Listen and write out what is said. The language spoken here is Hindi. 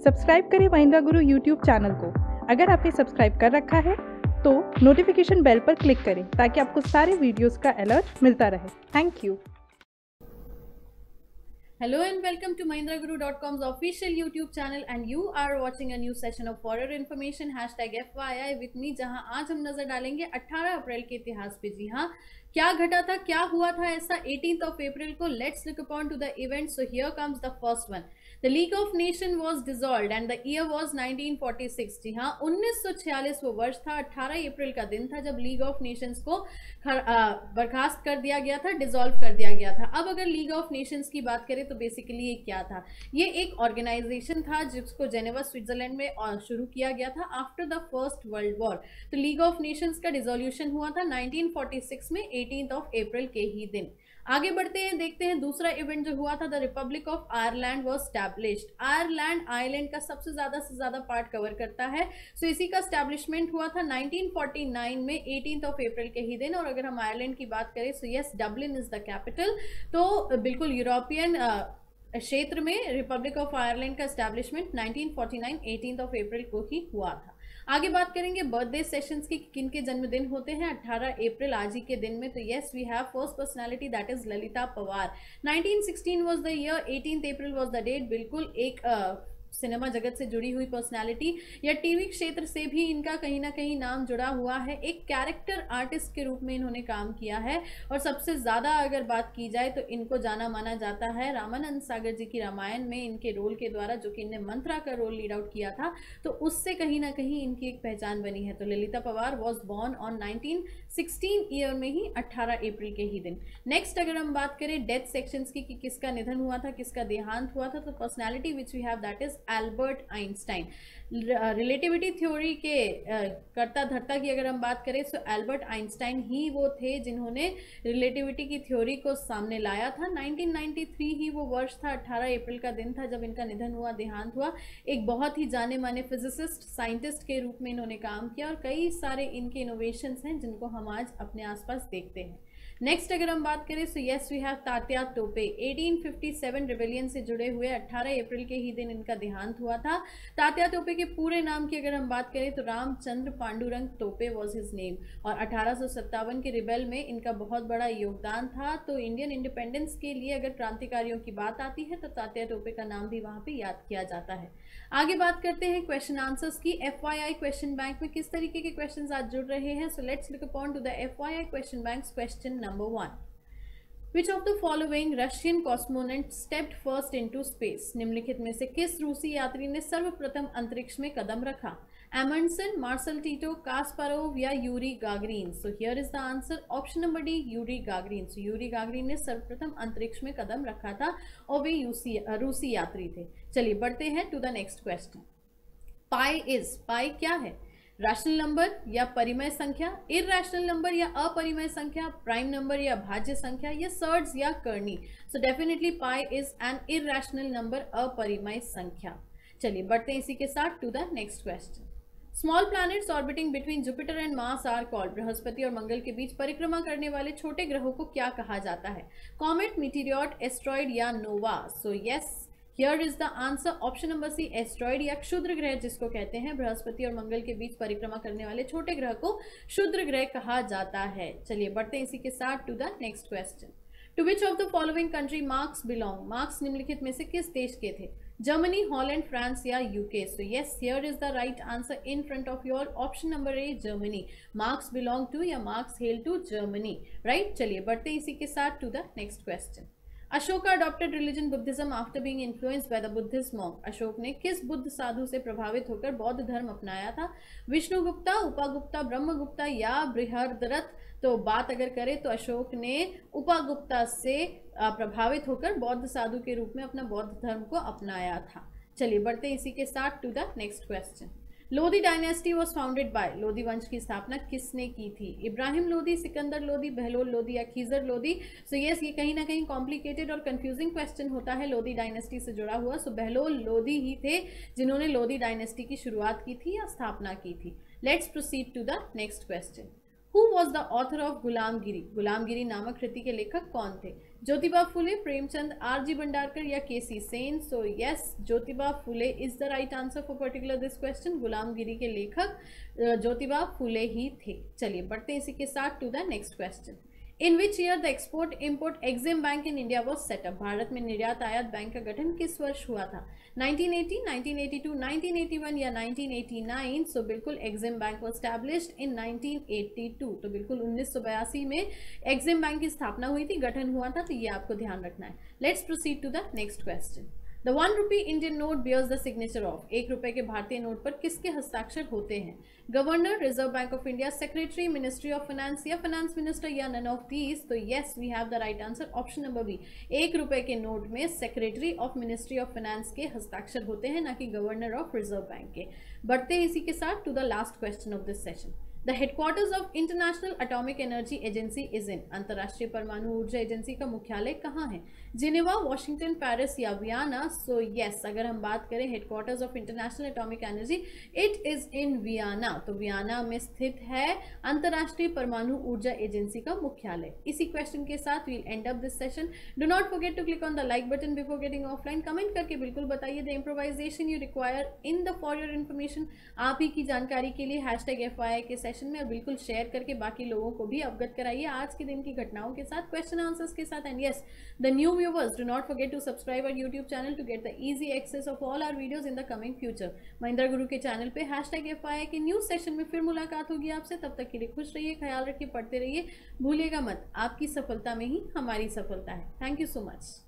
सब्सक्राइब करें महिंद्रा गुरु यूट्यूब चैनल को। अगर आपने सब्सक्राइब कर रखा है तो नोटिफिकेशन बेल पर क्लिक करें ताकि आपको सारे वीडियोस का अलर्ट मिलता रहे। Thank you. Hello and welcome to MahindraGuru.com's official YouTube channel and you are watching a new session of horror information #FYI with me, जहां आज हम नजर डालेंगे 18 अप्रैल के इतिहास पे। जी हाँ, क्या घटा था, क्या हुआ था ऐसा 18th of April को। Let's look upon to the event. So here comes the first one. The League of Nations was dissolved and the year was 1946. जी हाँ, 1946 वो वर्ष था, 18 अप्रैल का दिन था जब लीग ऑफ नेशंस को बर्खास्त कर दिया गया था, डिसॉल्व कर दिया गया था। अब अगर लीग ऑफ नेशंस की बात करें तो बेसिकली ये क्या था, ये एक ऑर्गेनाइजेशन था जिसको जेनेवा स्विट्जरलैंड में शुरू किया गया था after the first world war. तो लीग ऑफ नेशंस का डिसोल्यूशन हुआ था 1946 में 18th of April के ही दिन। आगे बढ़ते हैं, देखते हैं दूसरा इवेंट जो हुआ था। The Republic of Ireland was established. Ireland का सबसे ज्यादा पार्ट कवर करता है, सो इसी का स्टैब्लिशमेंट हुआ था 1949 में 18th of April के ही दिन। और अगर हम आयरलैंड की बात करें so yes, Dublin is the capital. तो बिल्कुल यूरोपियन क्षेत्र में रिपब्लिक ऑफ आयरलैंड का स्टैब्लिशमेंट 1949 18th of April को ही हुआ था। आगे बात करेंगे बर्थडे सेशंस की, किन के जन्मदिन होते हैं 18 अप्रैल आज ही के दिन में। तो yes, we have first personality that is Lalita Pawar. 1916 was the year, 18th April was the date. बिल्कुल एक सिनेमा जगत से जुड़ी हुई पर्सनालिटी या टीवी क्षेत्र से भी इनका कहीं ना कहीं नाम जुड़ा हुआ है। एक कैरेक्टर आर्टिस्ट के रूप में इन्होंने काम किया है और सबसे ज्यादा अगर बात की जाए तो इनको जाना माना जाता है रामानंद सागर जी की रामायण में इनके रोल के द्वारा, जो कि इनने मंत्रा का रोल लीड आउट किया था, तो उससे कहीं ना कहीं इनकी एक पहचान बनी है। तो Lalita Pawar was born on 1916 year में ही 18 अप्रैल के ही दिन। नेक्स्ट अगर हम बात करें डेथ सेक्शंस की कि किसका निधन हुआ था, किसका देहांत हुआ था, तो personality which we have that is Albert Einstein. Relativity theory के कर्ता धर्ता की अगर हम बात करें तो एल्बर्ट आइंस्टाइन ही वो थे जिन्होंने रिलेटिविटी की थ्योरी को सामने लाया था। 1993 ही वो वर्ष था, 18 अप्रैल का दिन था जब इनका निधन हुआ, देहांत हुआ। एक बहुत ही जाने माने फिजिसिस्ट, साइंटिस्ट के रूप में इन्होंने काम किया और कई सारे इनके इनोवेशंस हैं जिनको हम आज अपने आसपास देखते हैं। नेक्स्ट अगर हम बात करें so yes, we have Tatya Tope. 1857 rebellion से जुड़े हुए 18 अप्रैल के ही दिन इनका देहांत हुआ था। तात्या टोपे के पूरे नाम की अगर हम बात करें तो Ramchandra Pandurang Tope was his name और 1857 के रिबेल में इनका बहुत बड़ा योगदान था। तो इंडियन इंडिपेंडेंस के लिए अगर क्रांतिकारियों की बात आती है तो तात्या टोपे का नाम भी वहां पे याद किया जाता है। आगे बात करते हैं क्वेश्चन आंसर्स की। FYI क्वेश्चन बैंक में किस तरीके के क्वेश्चंस आज जुड़ रहे हैं, so let's look upon two the FYI question banks. Question number 1, Which of the following Russian cosmonaut stepped first into space? निम्नलिखित में से किस रूसी यात्री ने सर्वप्रथम अंतरिक्ष में कदम रखा? एमंडसन, मार्सल टीटो, कास्पारोव या Yuri Gagarin? So here is the answer option number D, Yuri Gagarin. So Yuri Gagarin ने सर्वप्रथम अंतरिक्ष में कदम रखा था और वे रूसी यात्री थे। चलिए बढ़ते हैं टू द नेक्स्ट क्वेश्चन। पाई क्या है? रैशनल नंबर या परिमेय संख्या, इरैशनल नंबर या अपरिमेय संख्या, प्राइम नंबर या भाज्य संख्या या सर्ड्स या कर्णी? So definitely pi is an irrational number, अपरिमेय संख्या। चलिए बढ़ते हैं इसी के साथ to the next question. Small planets orbiting between Jupiter and Mars are called. बृहस्पति और मंगल के बीच परिक्रमा करने वाले छोटे ग्रहों को क्या कहा जाता है? कॉमेट, मीटियोर, एस्ट्रॉइड या nova? So yes, here is the answer option number C, asteroid या क्षुद्र ग्रह जिसको कहते हैं। बृहस्पति और मंगल के बीच परिक्रमा करने वाले छोटे ग्रह को क्षुद्र ग्रह कहा जाता है। चलिए बढ़ते हैं इसी के साथ to the next question. To which of the following country Marx belong? Marx निम्नलिखित में से किस देश के थे? जर्मनी, हॉलैंड, फ्रांस या UK? So yes, here is the right answer in front of your option number A, Germany. Marx belong to या Marx hail to Germany, right. चलिए बढ़ते हैं इसी के साथ to the next question. Ashoka adopted religion Buddhism after being influenced by the Buddhist monk। Ashok ने किस बुद्ध साधु से प्रभावित होकर बौद्ध धर्म अपनाया था? विष्णुगुप्ता, उपगुप्ता, ब्रह्मगुप्ता या बृहद्रथ? तो बात अगर करें तो अशोक ने उपगुप्ता से प्रभावित होकर बौद्ध साधु के रूप में अपना बौद्ध धर्म को अपनाया था। चलिए बढ़ते इसी के साथ to the next question. Lodhi dynasty was founded by. Lodhi वंश की स्थापना किसने की थी? इब्राहिम लोधी, सिकंदर लोधी, बहलोल लोधी या खीजर लोधी? सो यस, ये कहीं ना कहीं कॉम्प्लिकेटेड और कंफ्यूजिंग क्वेश्चन होता है लोधी डायनेस्टी से जुड़ा हुआ। सो बहलोल लोधी ही थे जिन्होंने लोधी डायनेस्टी की शुरुआत की थी या स्थापना की थी। Let's proceed to the next question. Who was the author of Gulamgiri? Gulamgiri नामक कृति के लेखक कौन थे? ज्योतिबा फुले, प्रेमचंद, आरजी भंडारकर या KC Sen? So yes, Jyotiba Phule is the right answer for particular this question. Gulamgiri के लेखक ज्योतिबा फुले ही थे। चलिए बढ़ते हैं इसी के साथ to the next question. In which year the export import EXIM bank in India was set up? Bharat में निर्यात आयात बैंक का गठन किस वर्ष हुआ था? 1980, 1982, 1981 या 1989? सो बिल्कुल एग्जिम बैंक वॉज स्टैब्लिश्ड इन 1982। तो बिल्कुल 1982 में एग्जिम बैंक की स्थापना हुई थी, गठन हुआ था, तो ये आपको ध्यान रखना है। Let's proceed to the next question. The 1 rupee Indian note bears the signature of? 1 रुपए के भारतीय नोट पर किसके हस्ताक्षर होते हैं? Governor, reserve bank of India, secretary, ministry of finance या फाइनेंस मिनिस्टर या नन ऑफ दीज? तो yes, we have the right answer option number B. 1 रुपए के नोट में secretary of ministry of finance के हस्ताक्षर होते हैं, ना कि गवर्नर ऑफ रिजर्व बैंक के। बढ़ते हैं इसी के साथ to the last question of this session. The headquarters of international atomic energy agency is in? अंतर्राष्ट्रीय परमाणु ऊर्जा एजेंसी का मुख्यालय कहाँ है? जिनेवा, वॉशिंगटन, पेरिस या वियना? सो यस, अगर हम बात करें headquarters of international atomic energy, it is in Vienna. तो वियना में स्थित है अंतर्राष्ट्रीय परमाणु ऊर्जा एजेंसी का मुख्यालय। इसी क्वेश्चन के साथ we'll end up this session. Do not forget to click on the like button before getting offline. Comment करके बिल्कुल बताइए the improvisation you require in the for your information. आप ही की जानकारी के लिए #FYI के सेशन में, और बिल्कुल शेयर करके बाकी लोगों को भी अवगत कराइए आज के दिन की घटनाओं के साथ, क्वेश्चन आंसर्स के साथ। And yes, the new viewers, do not forget to subscribe our YouTube channel to get the easy access of all our videos in the coming future. Mahindra Guru के चैनल पे #FYI के न्यूज सेशन में फिर मुलाकात होगी आपसे। तब तक के लिए खुश रहिए, ख्याल रखिए, पढ़ते रहिए, भूलिएगा मत, आपकी सफलता में ही हमारी सफलता है। Thank you so much.